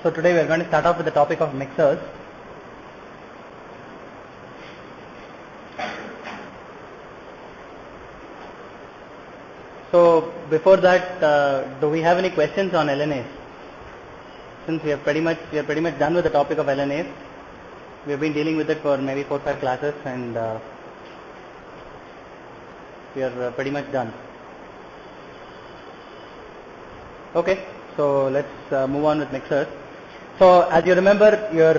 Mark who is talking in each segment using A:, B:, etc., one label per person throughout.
A: So today we are going to start off with the topic of mixers. So before that, do we have any questions on LNAs? Since we are pretty much done with the topic of LNAs, we have been dealing with it for maybe 4 or 5 classes, and we are pretty much done. Okay, so let's move on with mixers. So as you remember, your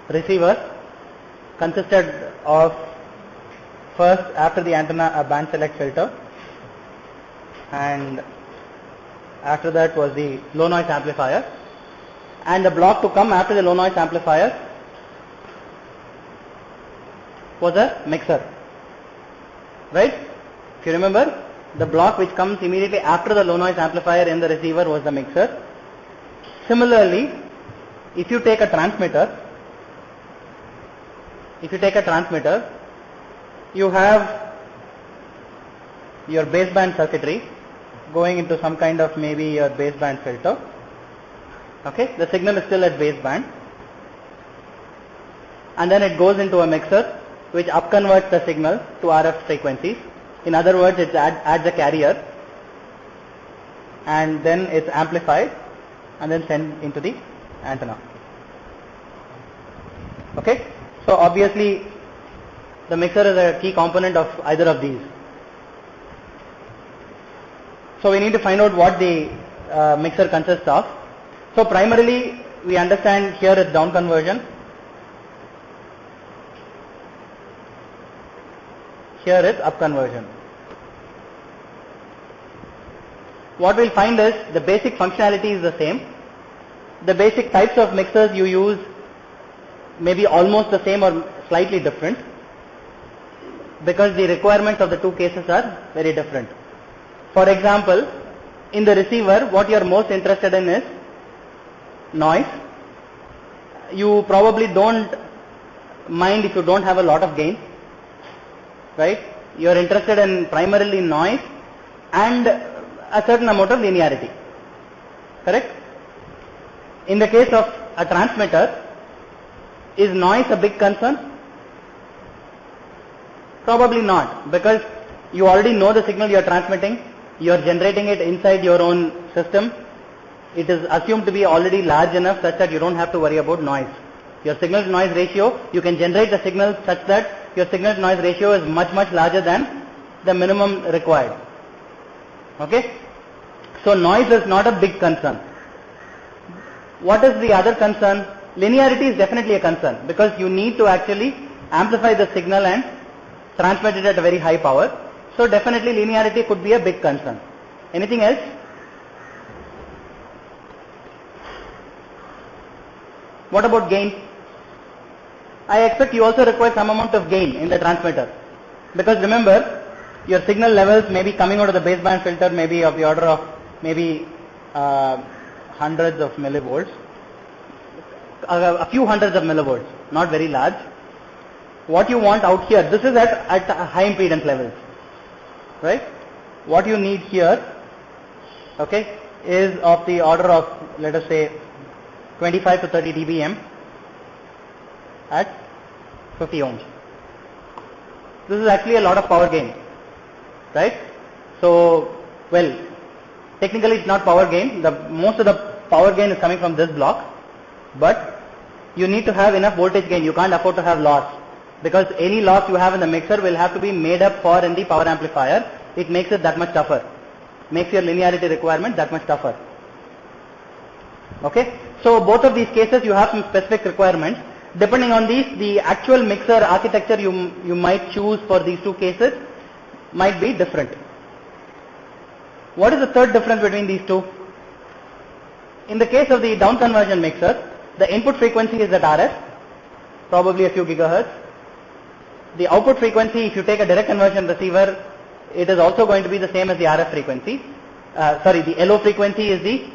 A: receiver consisted of, first after the antenna, a band select filter, and after that was the low noise amplifier, and the block to come after the low noise amplifier was a mixer, right? If you remember, the block which comes immediately after the low noise amplifier in the receiver was the mixer. Similarly, if you take a transmitter, you have your baseband circuitry going into some kind of maybe your baseband filter. Okay, the signal is still at baseband, and then it goes into a mixer which upconverts the signal to RF frequencies. In other words, it adds a carrier, and then it's amplified and then sent into the antenna. Okay, so obviously the mixer is a key component of either of these. So we need to find out what the mixer consists of. So primarily we understand here is down conversion, here is up conversion. What we'll find is the basic functionality is the same. The basic types of mixers you use may be almost the same or slightly different, because the requirements of the two cases are very different. For example, in the receiver, what you are most interested in is noise. You probably don't mind if you don't have a lot of gain, right? You are interested in primarily noise and a certain amount of linearity, correct? In the case of a transmitter, is noise a big concern? Probably not, because you already know the signal you are transmitting, you are generating it inside your own system. It is assumed to be already large enough such that you don't have to worry about noise. Your signal to noise ratio, you can generate the signal such that your signal to noise ratio is much larger than the minimum required. Okay, so noise is not a big concern. What is the other concern? Linearity is definitely a concern, because you need to actually amplify the signal and transmit it at a very high power. So definitely linearity could be a big concern. Anything else? What about gain? I expect you also require some amount of gain in the transmitter, because remember, your signal levels may be coming out of the baseband filter, maybe of the order of maybe hundreds of millivolts, a few hundreds of millivolts, not very large. What you want out here, this is at high impedance levels, right? What you need here, okay, is of the order of, let us say, 25 to 30 dBm at 50 ohms. This is actually a lot of power gain, right? So, well, technically it's not power gain. Most of the power gain is coming from this block, but you need to have enough voltage gain. You can't afford to have loss, because any loss you have in the mixer will have to be made up for in the power amplifier. It makes it that much tougher, makes your linearity requirement that much tougher. Okay, so both of these cases you have some specific requirements. Depending on these, the actual mixer architecture you might choose for these two cases might be different. What is the third difference between these two? In the case of the down conversion mixer, the input frequency is at RF, probably a few gigahertz. The output frequency, if you take a direct conversion receiver, it is also going to be the same as the RF frequency. The LO frequency is the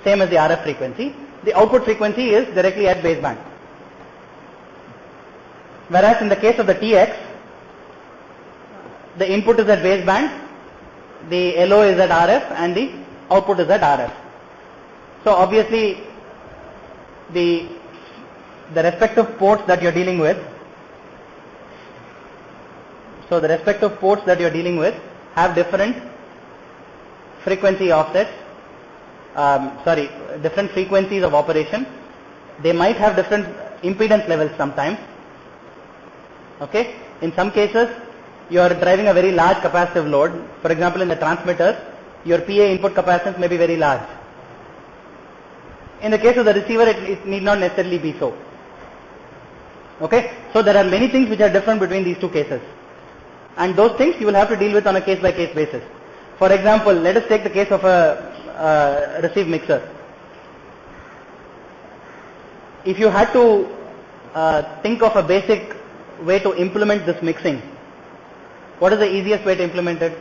A: same as the RF frequency. The output frequency is directly at baseband. Whereas in the case of the TX, the input is at baseband, the LO is at RF, and the output is at RF. So obviously the respective ports that you're dealing with. So the respective ports that you're dealing with have different frequency offsets, different frequencies of operation. They might have different impedance levels sometimes. Okay, in some cases you are driving a very large capacitive load. For example, in the transmitters, your PA input capacitance may be very large. In the case of the receiver, it need not necessarily be so. Okay, so there are many things which are different between these two cases, and those things you will have to deal with on a case by case basis. For example, let us take the case of a receive mixer. If you had to think of a basic way to implement this mixing, what is the easiest way to implement it?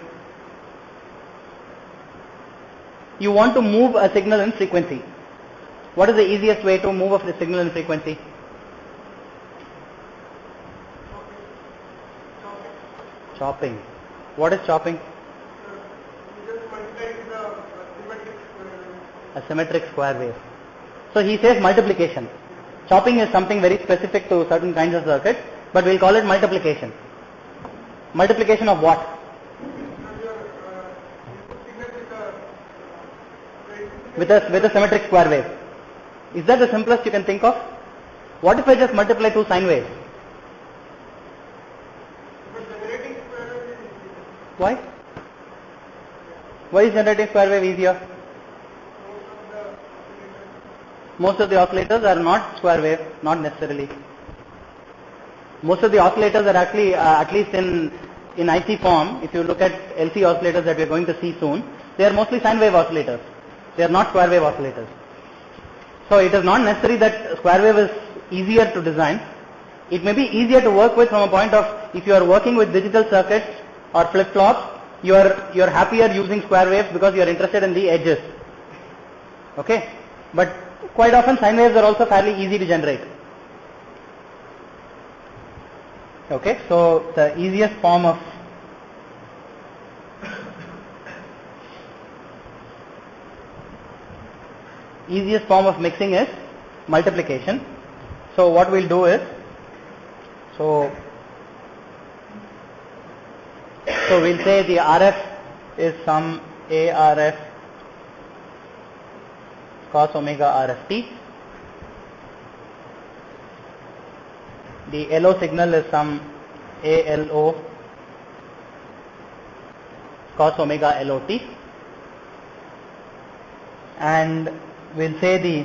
A: You want to move a signal in frequency. What is the easiest way to move a signal in frequency? Chopping. What is chopping? A symmetric square wave. So he says multiplication. Chopping is something very specific to certain kinds of circuits, but we'll call it multiplication. Multiplication of what? With a symmetric square wave. Is that the simplest you can think of? What if I just multiply two sine waves? Why? Why is generating square wave easier? Most of the oscillators are not square wave, not necessarily. Most of the oscillators are actually, at least in IC form, if you look at LC oscillators that we are going to see soon, they are mostly sine wave oscillators. They are not square wave oscillators. So it is not necessary that square wave is easier to design. It may be easier to work with from a point of, if you are working with digital circuits or flip-flops, you are happier using square waves because you are interested in the edges. Okay? But quite often sine waves are also fairly easy to generate. Okay, so the easiest form of mixing is multiplication. So what we'll do is, so we'll say the RF is some ARF cos omega RFT. The LO signal is some ALO cos omega LOT, and we'll say the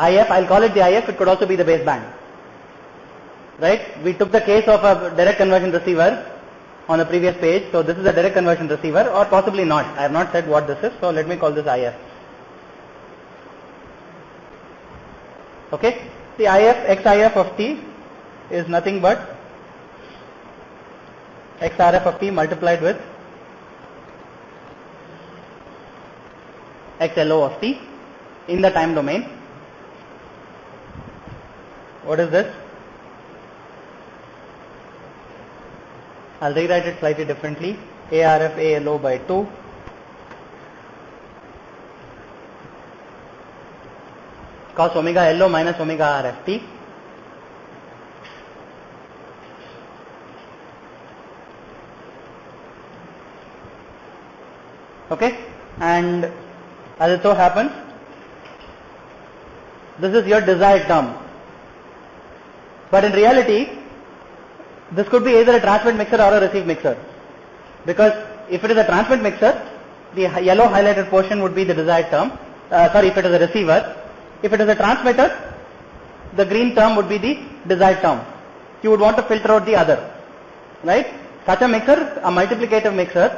A: IF, I'll call it the IF, it could also be the baseband. Right? We took the case of a direct conversion receiver on the previous page, so this is a direct conversion receiver, or possibly not. I have not said what this is, so let me call this IF. Okay? The IF, XIF of T is nothing but XRF of T multiplied with XLO of T in the time domain. What is this? I'll rewrite it slightly differently. ARF ALO by 2 cos omega LO minus omega RFT okay, and as it so happens, this is your desired term, but in reality this could be either a transmit mixer or a receive mixer, because if it is a transmit mixer, the yellow highlighted portion would be the desired term. If it is a receiver. If it is a transmitter, the green term would be the desired term. You would want to filter out the other, right? Such a mixer, a multiplicative mixer,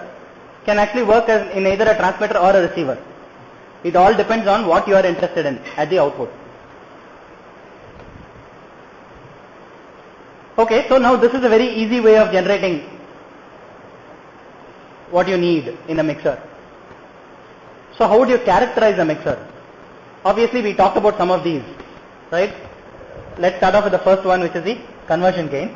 A: can actually work as in either a transmitter or a receiver. It all depends on what you are interested in at the output. Okay, so now this is a very easy way of generating what you need in a mixer. So how would you characterize a mixer? Obviously we talked about some of these, right? Let's start off with the first one, which is the conversion gain.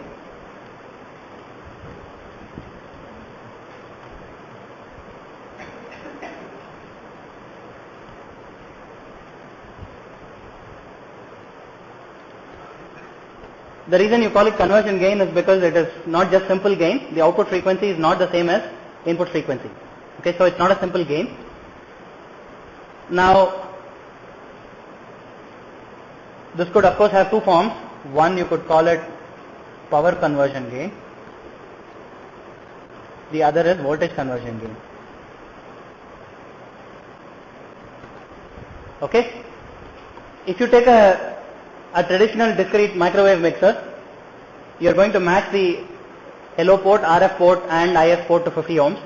A: The reason you call it conversion gain is because it is not just simple gain. The output frequency is not the same as input frequency. Okay, so it's not a simple gain. Now, this could of course have two forms. One, you could call it power conversion gain. The other is voltage conversion gain. Okay? If you take a traditional discrete microwave mixer, you are going to match the LO port, RF port and IF port to 50 ohms.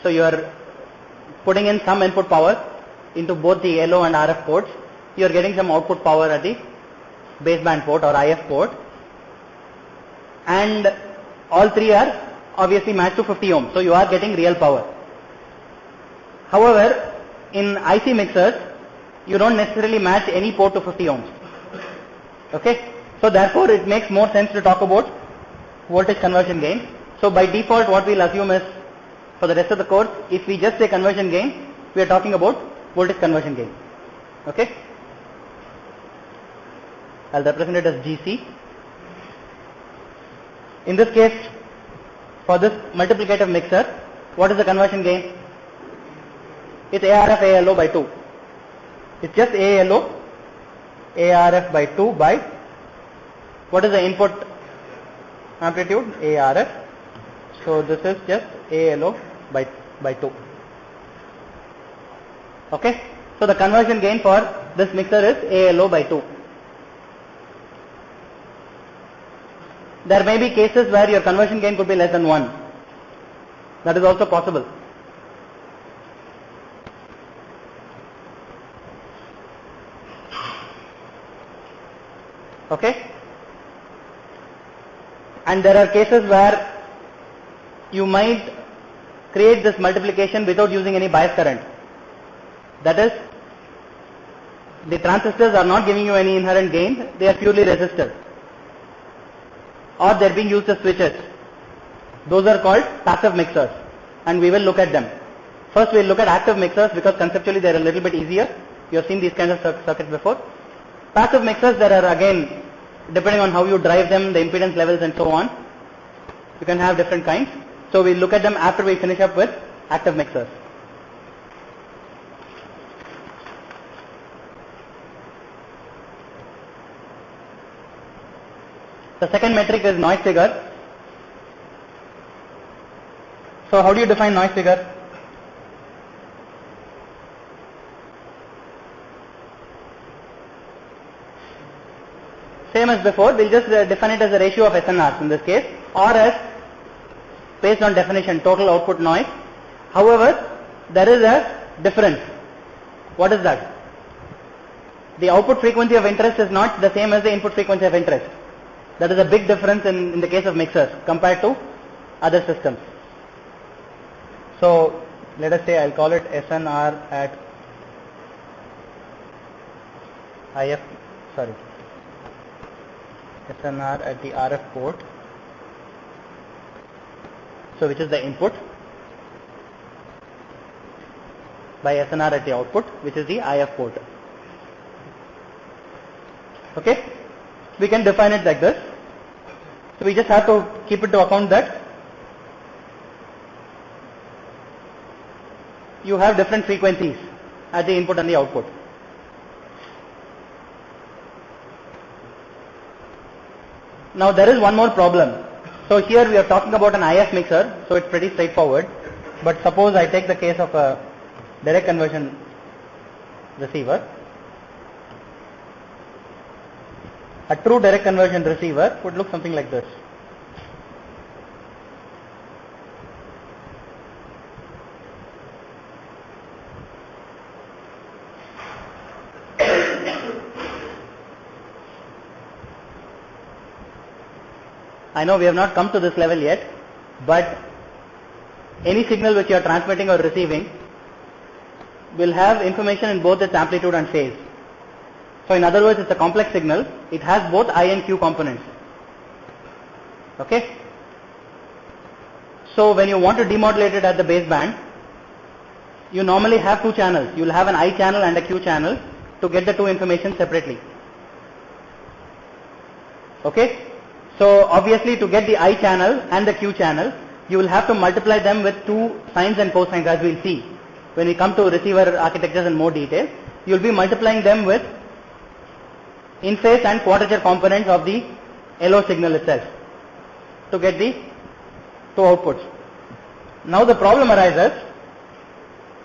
A: So you are putting in some input power into both the LO and RF ports. You are getting some output power at the baseband port or IF port, and all three are obviously matched to 50 ohms. So you are getting real power. However, in IC mixers, you don't necessarily match any port to 50 ohms. Okay? So therefore it makes more sense to talk about voltage conversion gain. So by default what we'll assume is, for the rest of the course, if we just say conversion gain, we are talking about voltage conversion gain. Okay? I'll represent it as GC. In this case, for this multiplicative mixer, what is the conversion gain? It's ARF ALO by 2. It's just ALO, ARF by 2 by, what is the input amplitude? ARF. So this is just ALO by 2. Okay? So the conversion gain for this mixer is ALO by 2. There may be cases where your conversion gain could be less than 1. That is also possible. Okay? And there are cases where you might create this multiplication without using any bias current. That is, the transistors are not giving you any inherent gain, they are purely resistors. Or they are being used as switches. Those are called passive mixers, and we will look at them. First we will look at active mixers because conceptually they are a little bit easier. You have seen these kinds of circuits before. Passive mixers, there are again, depending on how you drive them, the impedance levels and so on, you can have different kinds. So we will look at them after we finish up with active mixers. The second metric is noise figure. So how do you define noise figure? Same as before, we'll just define it as a ratio of SNRs in this case, or as, based on definition, total output noise. However, there is a difference. What is that? The output frequency of interest is not the same as the input frequency of interest. That is a big difference in the case of mixers compared to other systems. So let us say I'll call it SNR at SNR at the RF port, so which is the input, by SNR at the output, which is the IF port. Okay? We can define it like this. So we just have to keep it to account that you have different frequencies at the input and the output. Now there is one more problem. So here we are talking about an IF mixer, so it's pretty straightforward. But suppose I take the case of a direct conversion receiver. A true direct conversion receiver would look something like this. I know we have not come to this level yet, but any signal which you are transmitting or receiving will have information in both its amplitude and phase. So in other words, it's a complex signal. It has both I and Q components. Okay? So when you want to demodulate it at the baseband, you normally have two channels. You will have an I channel and a Q channel to get the two information separately. Okay. So obviously to get the I channel and the Q channel, you will have to multiply them with two sines and cosines, as we'll see when we come to receiver architectures in more detail. You will be multiplying them with in phase and quadrature components of the LO signal itself to get the two outputs. Now the problem arises,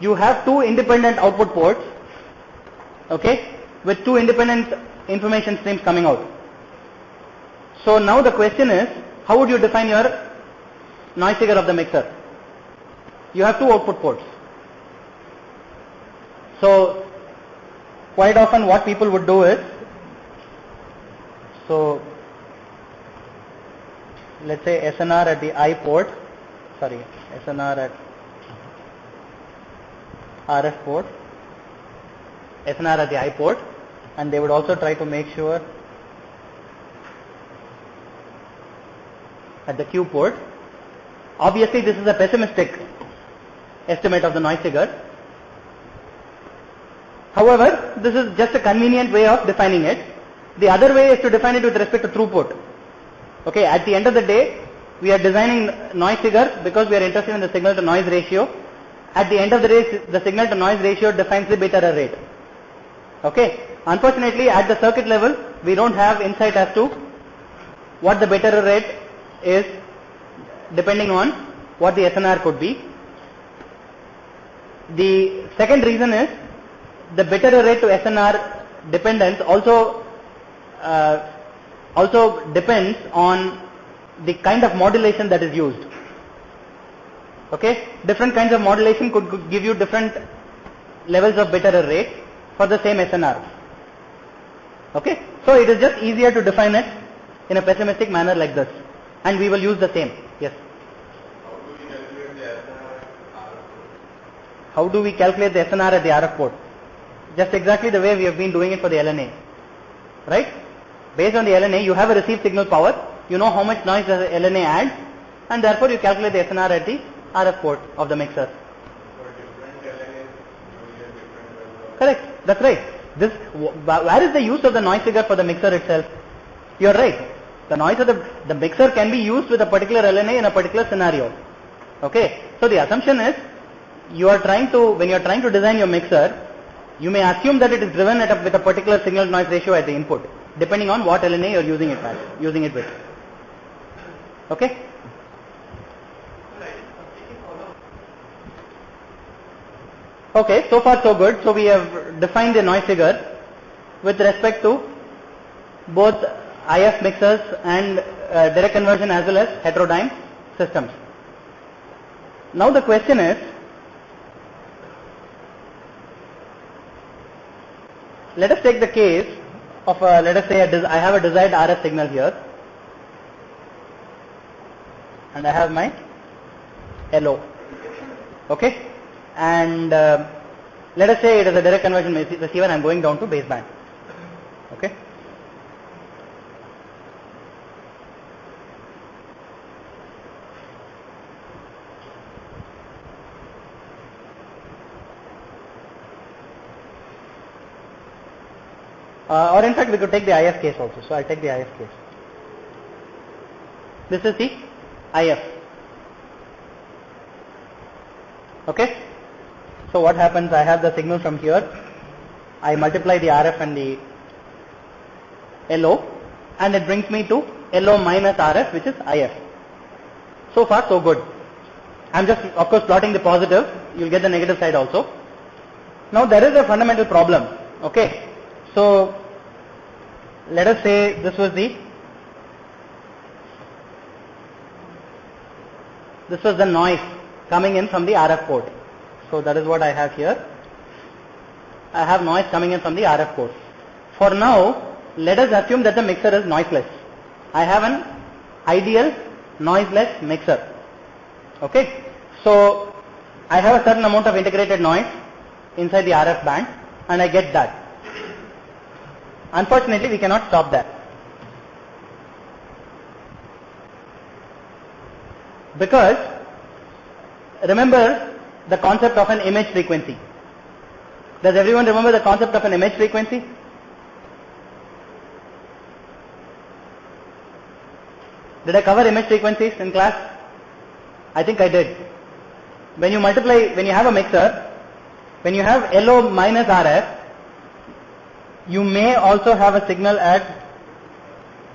A: you have two independent output ports, okay, with two independent information streams coming out. So now the question is, how would you define your noise figure of the mixer? You have two output ports. So quite often what people would do is, so let's say SNR at the I port, SNR at RF port, SNR at the I port, and they would also try to make sure at the Q port. Obviously this is a pessimistic estimate of the noise figure. However, this is just a convenient way of defining it. The other way is to define it with respect to throughput. Okay, at the end of the day, we are designing noise figures because we are interested in the signal to noise ratio. At the end of the day, the signal to noise ratio defines the bit error rate. Okay, unfortunately at the circuit level, we don't have insight as to what the bit error rate is depending on what the SNR could be. The second reason is the bit error rate to SNR dependence also depends on the kind of modulation that is used. Okay, different kinds of modulation could give you different levels of bit error rate for the same SNR. Okay, so it is just easier to define it in a pessimistic manner like this, and we will use the same. Yes. How do we calculate the SNR at the RF port? Just exactly the way we have been doing it for the LNA, right? Based on the LNA, you have a received signal power, you know how much noise the LNA adds, and therefore you calculate the SNR at the RF port of the mixer.
B: For different LNAs, you get different.
A: Correct, that's right. Where is the use of the noise figure for the mixer itself? You are right. The noise of the mixer can be used with a particular LNA in a particular scenario. Okay, so the assumption is, when you are trying to design your mixer, you may assume that it is driven with a particular signal to noise ratio at the input, depending on what LNA you are using it with. Okay? Okay, so far so good. So we have defined the noise figure with respect to both IF mixers and direct conversion as well as heterodyne systems. Now the question is, let us take the case of let us say I have a desired RF signal here, and I have my LO. Okay, and let us say it is a direct conversion receiver. I am going down to baseband. Okay. Or in fact we could take the IF case also. So I'll take the IF case. This is the IF. Okay. So what happens, I have the signal from here, I multiply the RF and the LO, and it brings me to LO minus RF, which is IF. So far so good. I'm just of course plotting the positive, you'll get the negative side also. Now there is a fundamental problem. Okay. So let us say this was the noise coming in from the RF port. So that is what I have here. I have noise coming in from the RF port. For now, let us assume that the mixer is noiseless. I have an ideal noiseless mixer. Okay. So I have a certain amount of integrated noise inside the RF band, and I get that. Unfortunately, we cannot stop that. Because remember the concept of an image frequency. Does everyone remember the concept of an image frequency? Did I cover image frequencies in class? I think I did. When you multiply, when you have a mixer, when you have LO minus RF, you may also have a signal at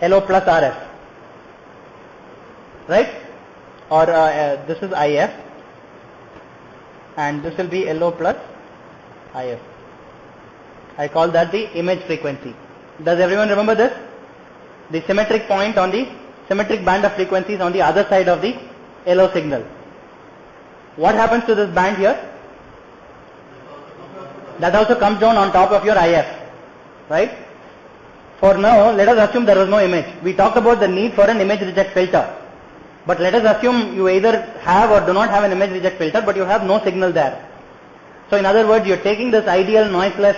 A: LO plus RF, right? Or this is IF, and this will be LO plus IF. I call that the image frequency. Does everyone remember this? The symmetric point on the symmetric band of frequencies on the other side of the LO signal. What happens to this band here? That also comes down on top of your IF, right? For now, let us assume there was no image. We talked about the need for an image reject filter. But let us assume you either have or do not have an image reject filter, but you have no signal there. So in other words, you are taking this ideal noiseless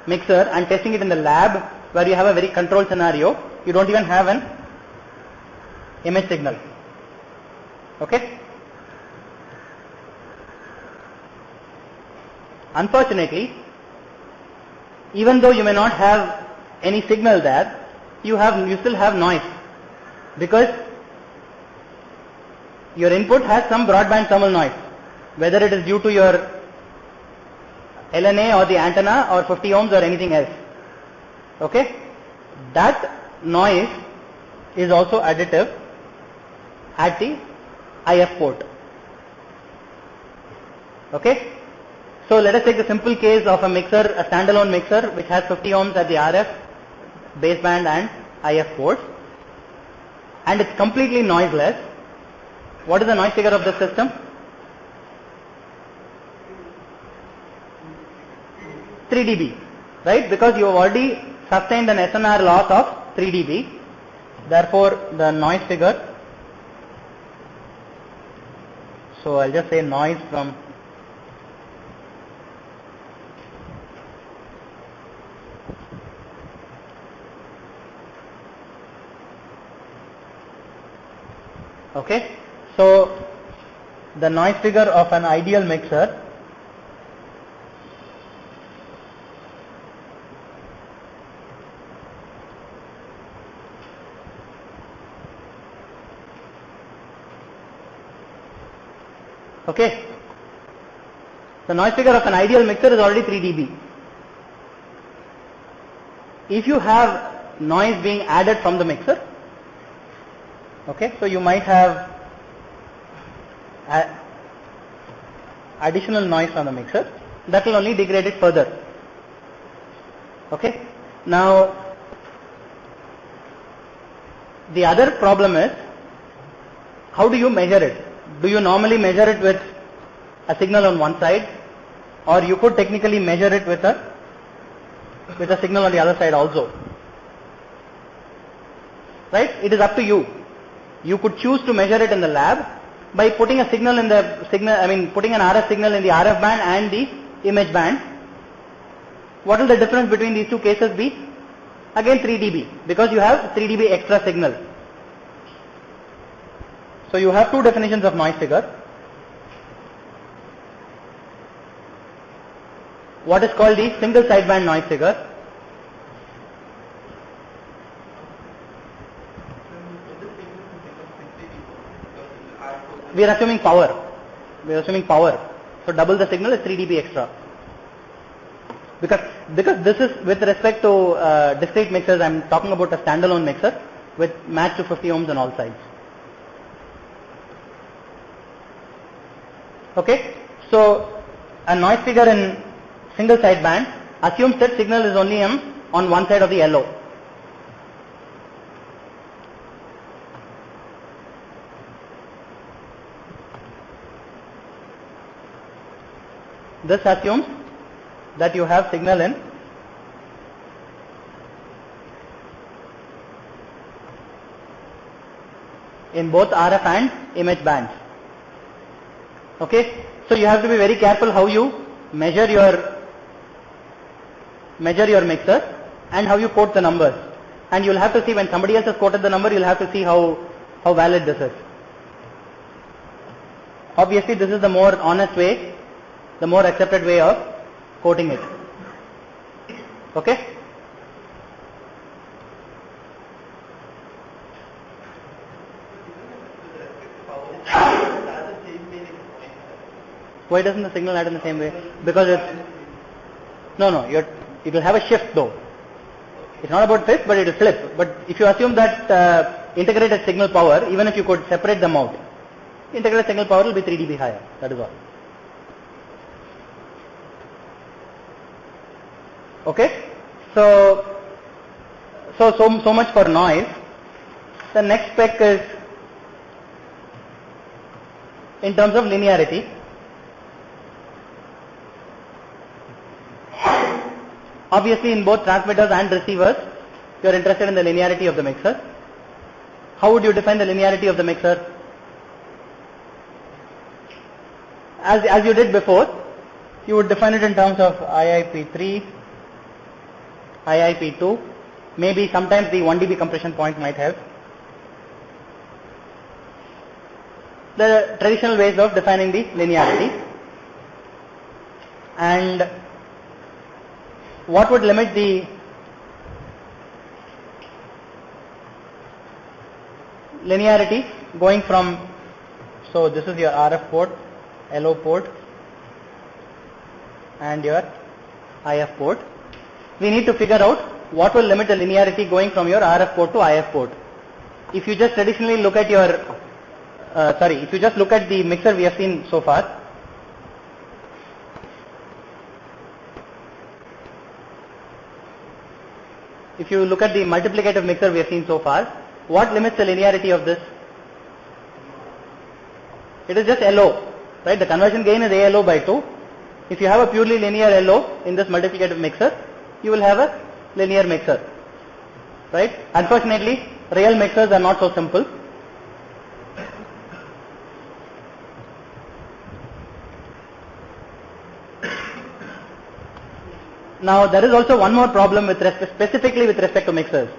A: mixer and testing it in the lab where you have a very controlled scenario. You don't even have an image signal. Okay? Unfortunately, even though you may not have any signal there, you still have noise, because your input has some broadband thermal noise, whether it is due to your LNA or the antenna or 50 ohms or anything else. Okay? That noise is also additive at the IF port. Okay? So let us take the simple case of a mixer, a standalone mixer which has 50 ohms at the RF, baseband and IF ports, and it's completely noiseless. What is the noise figure of this system? 3 dB, right? Because you have already sustained an SNR loss of 3 dB. Therefore, the noise figure, so I'll just say noise from okay. So the noise figure of an ideal mixer okay. The noise figure of an ideal mixer is already 3 dB. If you have noise being added from the mixer, okay, so you might have additional noise on the mixer, that will only degrade it further. Okay. Now the other problem is, how do you measure it? Do you normally measure it with a signal on one side, or you could technically measure it with a signal on the other side also, right? It is up to you. You could choose to measure it in the lab by putting a signal in the signal, putting an RF signal in the RF band and the image band. What will the difference between these two cases be? Again 3 dB, because you have 3 dB extra signal. So you have two definitions of noise figure. What is called the single sideband noise figure. We are assuming power. So double the signal is 3 dB extra. Because this is with respect to discrete mixers. I am talking about a standalone mixer with match to 50 ohms on all sides. Okay. So a noise figure in single sideband assumes that signal is only on one side of the LO. This assumes that you have signal in both RF and image bands. Okay, so you have to be very careful how you measure your mixer and how you quote the numbers. And you'll have to see, when somebody else has quoted the number, you'll have to see how valid this is. Obviously, this is the more honest way, the more accepted way of quoting it. Okay? Why doesn't the signal add in the same way? Because it's, no, it will have a shift though. It's not about this, but it will flip. But if you assume that integrated signal power, even if you could separate them out, integrated signal power will be 3 dB higher. That is all. Okay? So much for noise. The next spec is in terms of linearity. Obviously, in both transmitters and receivers, you are interested in the linearity of the mixer. How would you define the linearity of the mixer? As you did before, you would define it in terms of IIP3, IIP2, maybe sometimes the 1 dB compression point might help. The traditional ways of defining the linearity. And what would limit the linearity going from, so this is your RF port, LO port and your IF port. We need to figure out what will limit the linearity going from your RF port to IF port. If you just traditionally look at your, if you just look at the mixer we have seen so far, if you look at the multiplicative mixer we have seen so far, what limits the linearity of this? It is just LO, right? The conversion gain is ALO by 2. If you have a purely linear LO in this multiplicative mixer, you will have a linear mixer, right? Unfortunately, real mixers are not so simple. Now there is also one more problem with specifically with respect to mixers.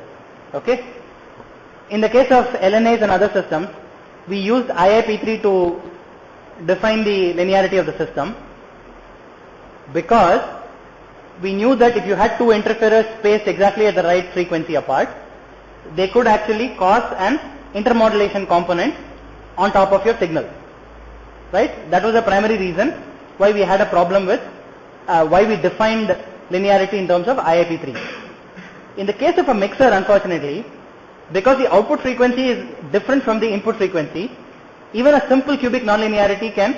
A: Okay? In the case of LNAs and other systems, we used IIP3 to define the linearity of the system because we knew that if you had two interferers spaced exactly at the right frequency apart, they could actually cause an intermodulation component on top of your signal. Right? That was the primary reason why we had a problem with why we defined linearity in terms of IIP3. In the case of a mixer, unfortunately, because the output frequency is different from the input frequency, even a simple cubic nonlinearity can,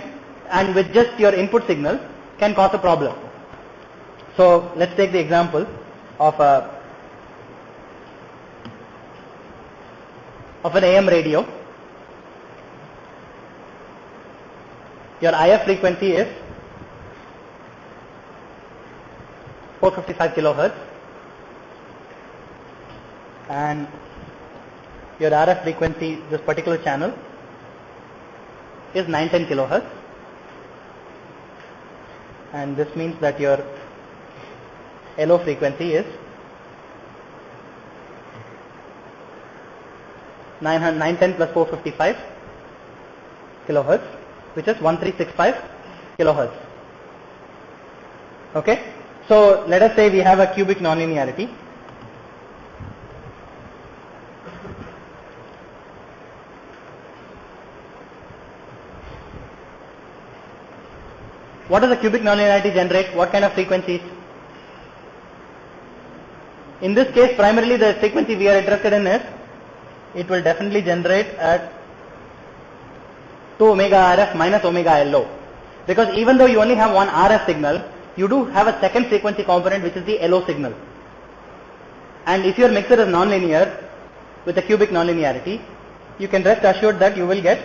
A: and with just your input signal, can cause a problem. So let's take the example of an AM radio. Your IF frequency is 455 kilohertz and your RF frequency, this particular channel, is 910 kilohertz, and this means that your LO frequency is 910 plus 455 kilohertz, which is 1365 kilohertz. Okay? So let us say we have a cubic nonlinearity. What does a cubic nonlinearity generate? What kind of frequencies? In this case, primarily the frequency we are interested in is, it will definitely generate at 2 omega RF minus omega LO. Because even though you only have one RF signal, you do have a second frequency component which is the LO signal. And if your mixer is nonlinear with a cubic nonlinearity, you can rest assured that you will get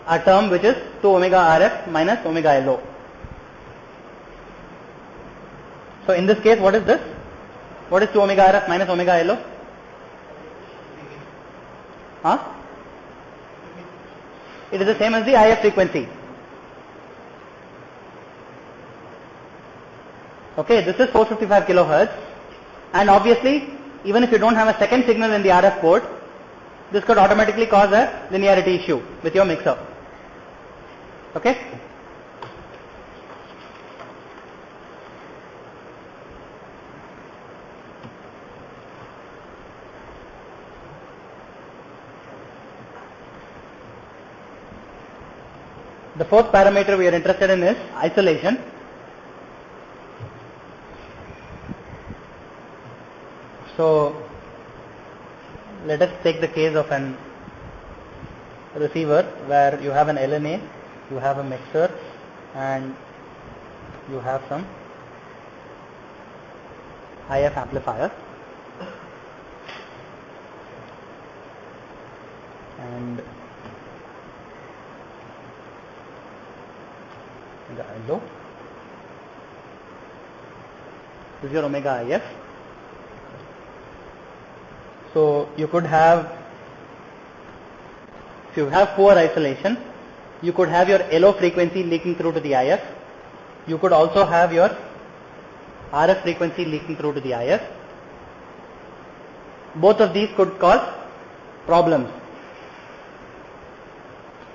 A: a term which is 2 omega RF minus omega LO. So in this case, what is this? What is 2 omega RF minus omega LO? Huh? It is the same as the IF frequency. Okay, this is 455 kilohertz, and obviously, even if you don't have a second signal in the RF port, this could automatically cause a linearity issue with your mixer. Okay? The fourth parameter we are interested in is isolation. So let us take the case of an receiver where you have an LNA, you have a mixer, and you have some IF amplifier, and the IO. This is your omega IF. So you could have, if you have poor isolation, you could have your LO frequency leaking through to the IF. You could also have your RF frequency leaking through to the IF. Both of these could cause problems.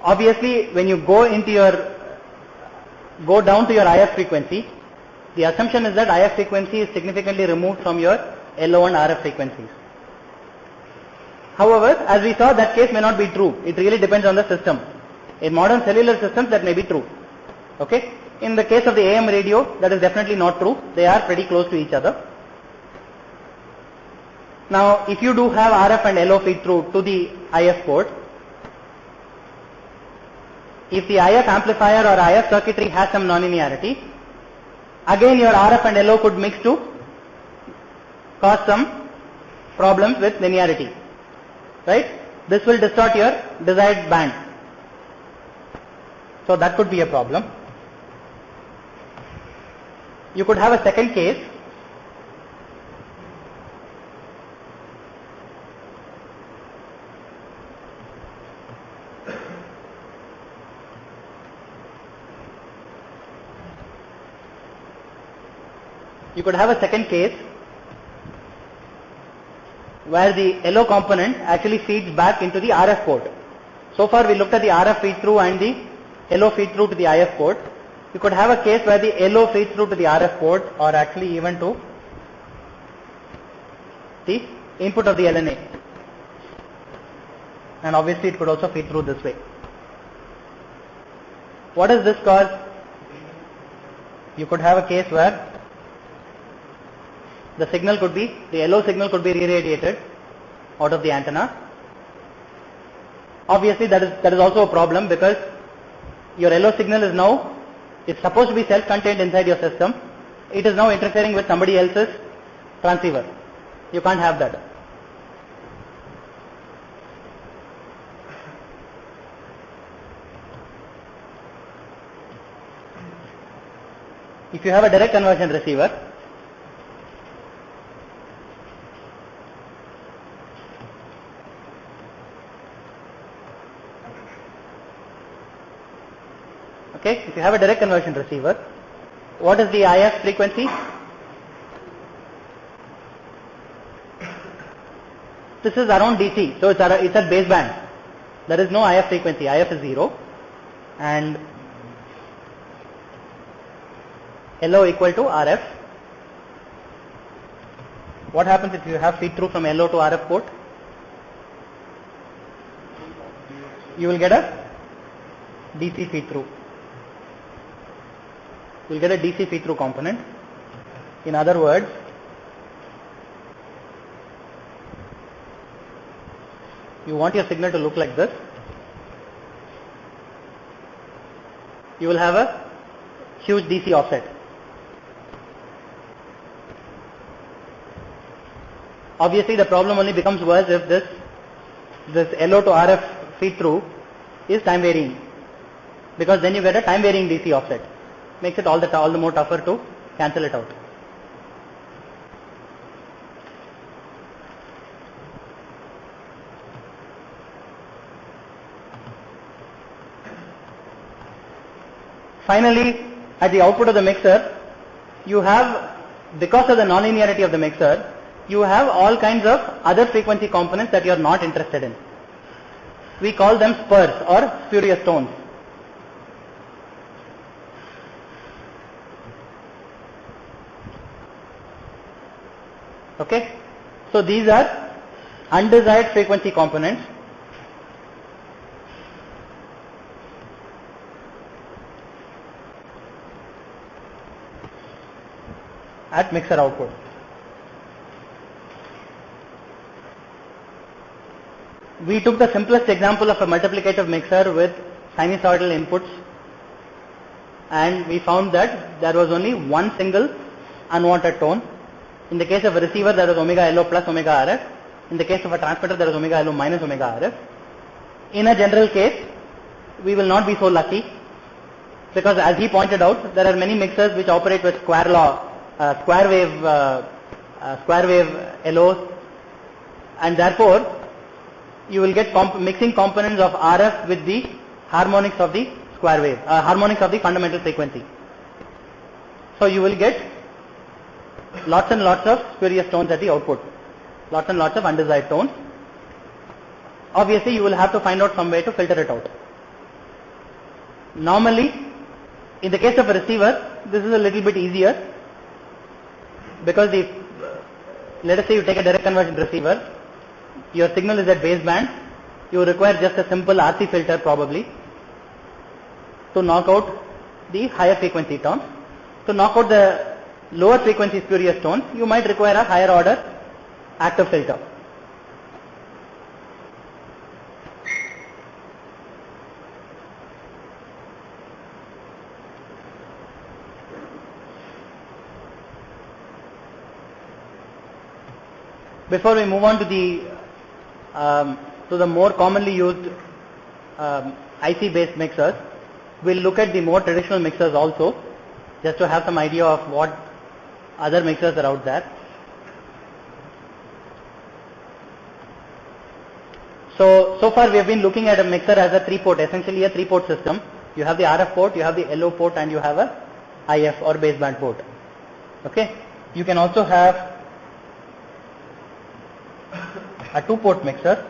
A: Obviously, when you go down to your IF frequency, the assumption is that IF frequency is significantly removed from your LO and RF frequencies. However, as we saw, that case may not be true. It really depends on the system. In modern cellular systems, that may be true. Okay? In the case of the AM radio, that is definitely not true. They are pretty close to each other. Now, if you do have RF and LO feed through to the IF port, if the IF amplifier or IF circuitry has some nonlinearity, again your RF and LO could mix to cause some problems with linearity. Right? This will distort your desired band. So that could be a problem. You could have a second case where the LO component actually feeds back into the RF port. So far we looked at the RF feed through and the LO feed through to the IF port. You could have a case where the LO feeds through to the RF port, or actually even to the input of the LNA. And obviously it could also feed through this way. What does this cause? You could have a case where the LO signal could be re-radiated out of the antenna. Obviously that is also a problem, because your LO signal is now, it's supposed to be self-contained inside your system. It is now interfering with somebody else's transceiver. You can't have that. If you have a direct conversion receiver, if you have a direct conversion receiver, what is the IF frequency? This is around DC, so it's at baseband. There is no IF frequency. IF is 0, and LO equal to RF. What happens if you have feed through from LO to RF port? You will get a DC feed through. You will get a DC feed through component. In other words, you want your signal to look like this. You will have a huge DC offset. Obviously the problem only becomes worse if this LO to RF feed through is time varying, because then you get a time varying DC offset. Makes it all the more tougher to cancel it out. Finally, at the output of the mixer, you have, because of the nonlinearity of the mixer, you have all kinds of other frequency components that you are not interested in. We call them spurs or spurious tones. Okay, so these are undesired frequency components. at mixer output. We took the simplest example of a multiplicative mixer with sinusoidal inputs, and we found that there was only one single unwanted tone. In the case of a receiver, there was omega LO plus omega RF. In the case of a transmitter, there was omega LO minus omega RF. In a general case, we will not be so lucky, because as he pointed out, there are many mixers which operate with square wave LOs, and therefore you will get mixing components of RF with the harmonics of the square wave, harmonics of the fundamental frequency. So you will get lots and lots of spurious tones at the output, lots and lots of undesired tones. Obviously you will have to find out some way to filter it out. Normally, in the case of a receiver, this is a little bit easier, because let us say you take a direct conversion receiver, your signal is at baseband, you require just a simple RC filter probably to knock out the higher frequency tones. To knock out the lower frequency spurious tones, you might require a higher order active filter. Before we move on to the more commonly used IC based mixers, we'll look at the more traditional mixers also, just to have some idea of what other mixers are out there. So far we have been looking at a mixer as a 3-port, essentially a 3-port system. You have the RF port, you have the LO port, and you have a IF or baseband port. Okay, you can also have a 2-port mixer.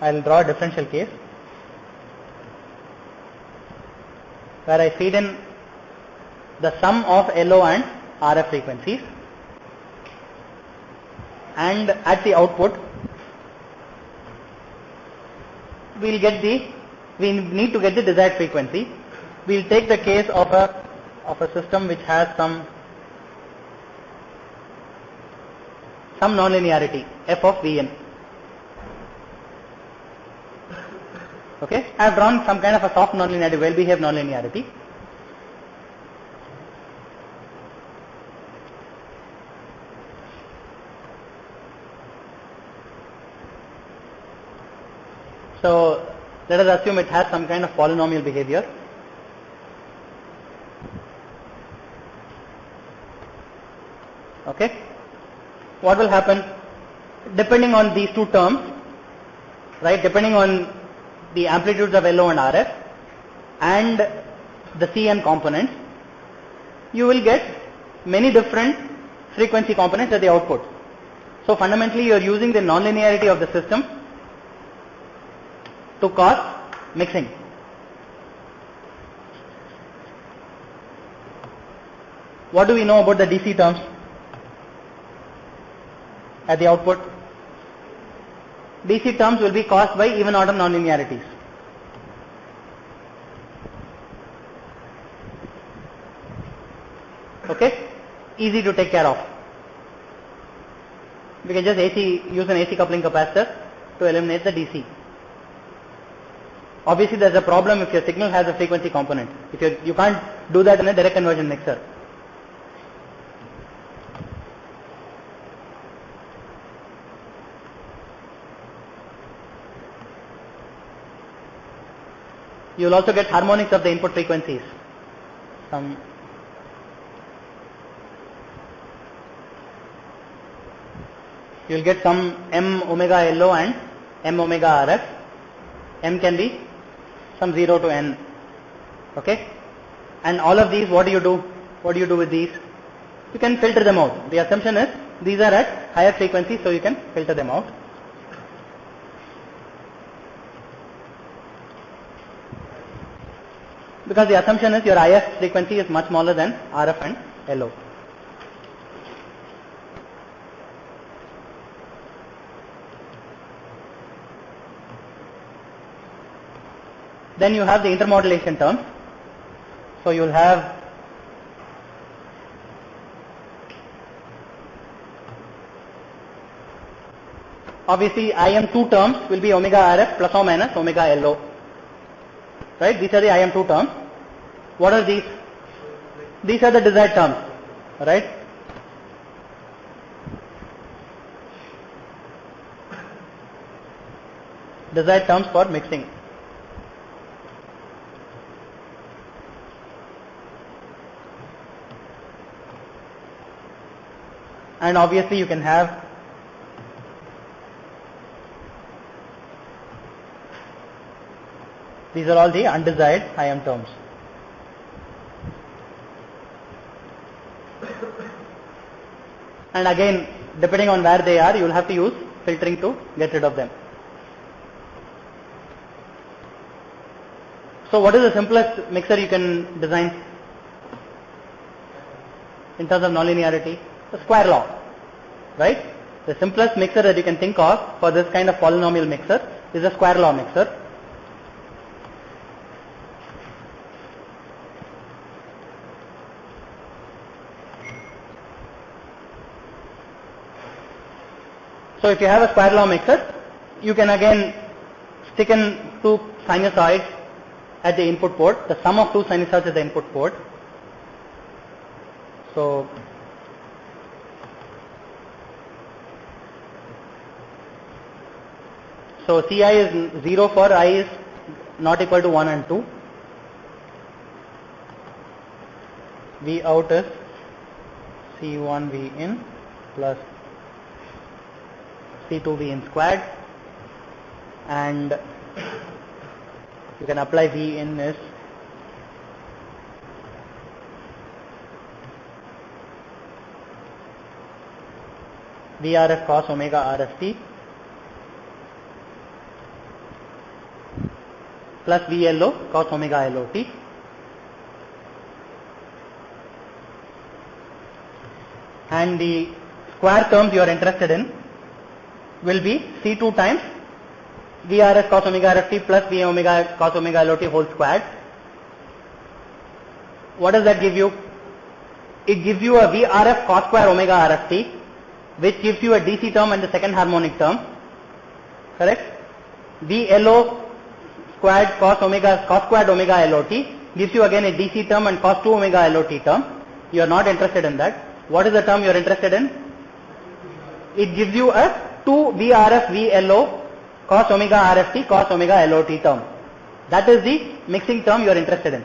A: I will draw a differential case where I feed in the sum of LO and RF frequencies, and at the output we need to get the desired frequency. We will take the case of a system which has some nonlinearity, f of Vn. Okay, I have drawn some kind of a soft nonlinearity, well-behaved nonlinearity. So let us assume it has some kind of polynomial behavior. Okay, what will happen? Depending on these two terms, right, depending on the amplitudes of LO and RF and the CN components, you will get many different frequency components at the output. So fundamentally you are using the nonlinearity of the system to cause mixing. What do we know about the DC terms at the output? DC terms will be caused by even order nonlinearities. Okay, easy to take care of. We can just use an AC coupling capacitor to eliminate the DC. Obviously there is a problem if your signal has a frequency component. You can't do that in a direct conversion mixer. You will also get harmonics of the input frequencies. You will get some M omega LO and M omega RF. M can be some 0 to N. Okay, and all of these, what do you do? What do you do with these? You can filter them out. The assumption is these are at higher frequencies, so you can filter them out. Because the assumption is your IF frequency is much smaller than RF and LO. Then you have the intermodulation terms. So you will have obviously IM2 terms will be omega RF plus or minus omega LO. Right? These are the IM2 terms. What are these? These are the desired terms. Right? Desired terms for mixing. And obviously you can have these are all the undesired IM terms. And again, depending on where they are, you will have to use filtering to get rid of them. So what is the simplest mixer you can design in terms of nonlinearity? The square law, right? The simplest mixer that you can think of for this kind of polynomial mixer is a square law mixer. So if you have a square law mixer, you can again stick in two sinusoids at the input port, the sum of two sinusoids at the input port. So Ci is 0 for I is not equal to 1 and 2. V out is C1 V in plus C2 V in squared, and you can apply V in is VRF cos omega RFT plus VLO cos omega LOT. And the square terms you are interested in will be C2 times VRS cos omega RFT plus V omega cos omega LOT whole squared. What does that give you? It gives you a VRF cos square omega RFT, which gives you a DC term and the second harmonic term. Correct? VLO squared cos squared omega LOT gives you again a DC term and cos 2 omega LOT term. You are not interested in that. What is the term you are interested in? It gives you a 2 VRF VLO cos omega RFT cos omega LOT term. That is the mixing term you are interested in.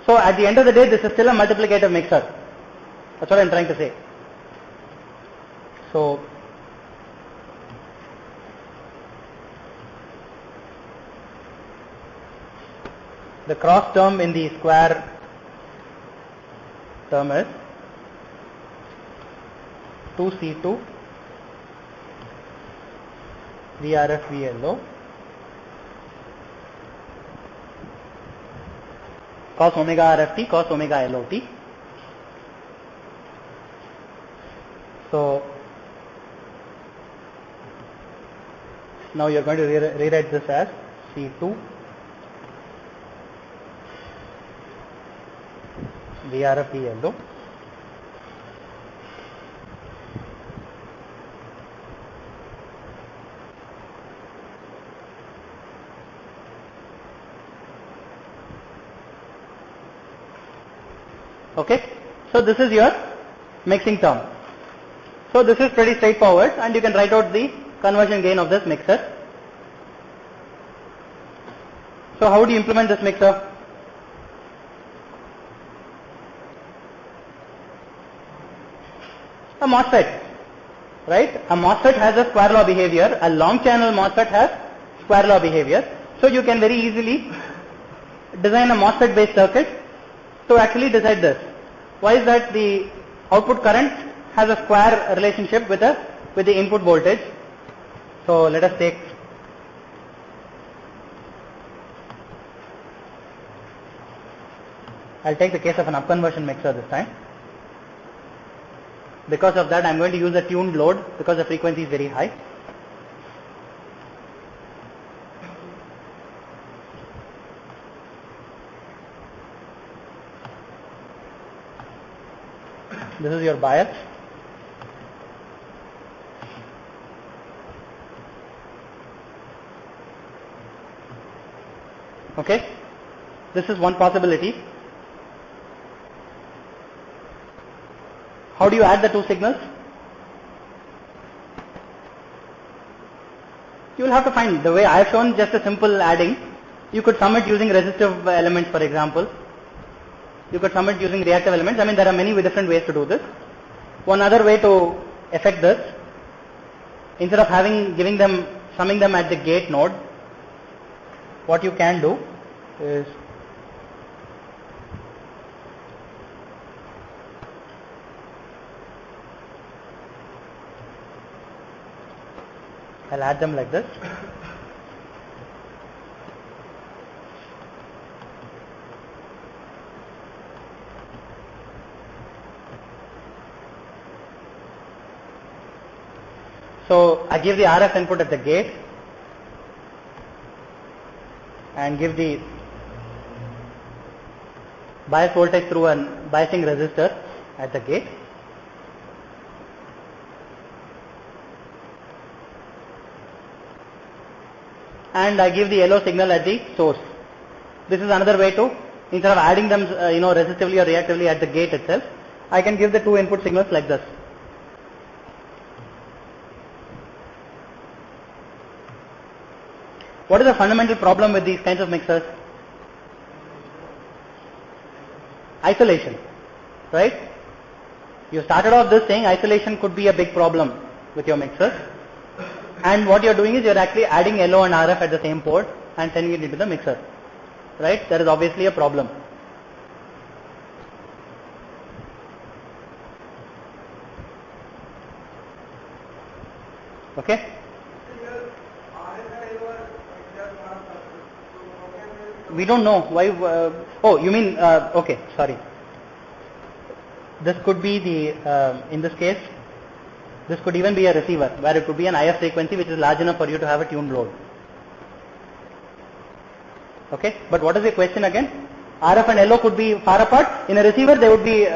A: So at the end of the day, this is still a multiplicative mixer. That's what I am trying to say. So the cross term in the square term is 2C2 VRF VLO cos omega RFT cos omega LOT. So now you are going to rewrite this as C2 VRF VLO Okay, so this is your mixing term. So this is pretty straightforward, and you can write out the conversion gain of this mixer. So how do you implement this mixer? A MOSFET, right? A MOSFET has a square law behavior. A long channel MOSFET has square law behavior. So you can very easily design a MOSFET based circuit to actually decide this. Why is that? The output current has a square relationship with the input voltage. So let us take I'll take the case of an upconversion mixer this time. Because of that, I'm going to use a tuned load because the frequency is very high. This is your bias. Okay, this is one possibility. How do you add the two signals? You will have to find the way I have shown, just a simple adding. You could sum it using resistive elements, for example. You could sum it using reactive elements. I mean, there are many different ways to do this. One other way to effect this, instead of summing them at the gate node, what you can do is I'll add them like this. So I give the RF input at the gate and give the bias voltage through a biasing resistor at the gate. And I give the yellow signal at the source. This is another way to, instead of adding them resistively or reactively at the gate itself, I can give the two input signals like this. What is the fundamental problem with these kinds of mixers? Isolation, right? You started off this saying isolation could be a big problem with your mixers. And what you are doing is you are actually adding LO and RF at the same port and sending it into the mixer, right? There is obviously a problem. Okay? We don't know why. Oh, you mean? Okay, sorry. This could be the in this case. This could even be a receiver where it could be an IF frequency which is large enough for you to have a tuned load. Okay, but what is the question again? RF and LO could be far apart. In a receiver they would be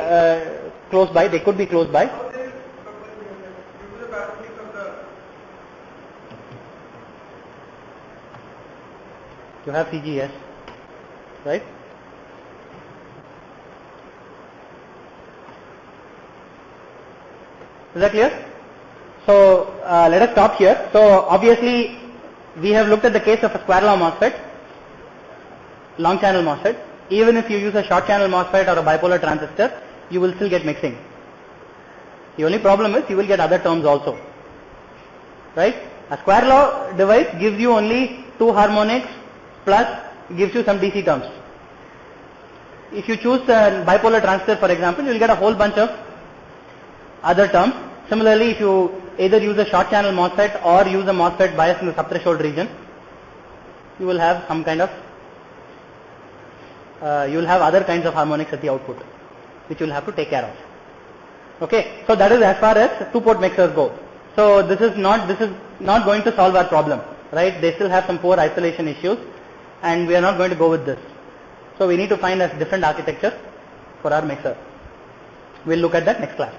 A: close by. They could be close by. You have CGS, right? Is that clear? So let us stop here. So obviously we have looked at the case of a square law MOSFET, long channel MOSFET. Even if you use a short channel MOSFET or a bipolar transistor, you will still get mixing. The only problem is you will get other terms also, right? A square law device gives you only two harmonics plus gives you some DC terms. If you choose a bipolar transistor, for example, you will get a whole bunch of other terms. Similarly, if you either use a short channel MOSFET or use a MOSFET biased in the subthreshold region, you will have some kind of, you will have other kinds of harmonics at the output, which you will have to take care of. Okay, so that is as far as two-port mixers go. So this is not going to solve our problem, right? They still have some poor isolation issues, and we are not going to go with this. So we need to find a different architecture for our mixer. We'll look at that next class.